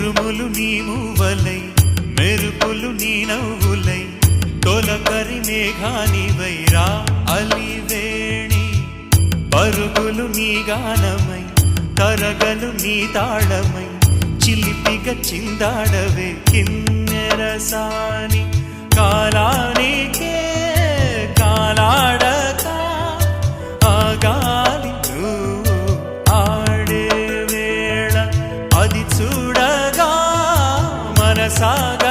ఉరుములు నీ మూవలై మెరుపులు నీ నవ్వులై తొలకరి మేఘానివైరా అలివేణి పరుగులు నీ గానమై తరగలు నీ తాళమై చిలిపిగ చిందాడవే కిన్నెరసాని కాలానికే కాలాడక ఆగాలి నువ్వు ఆడే వేళ అది చూడగా మనసాగ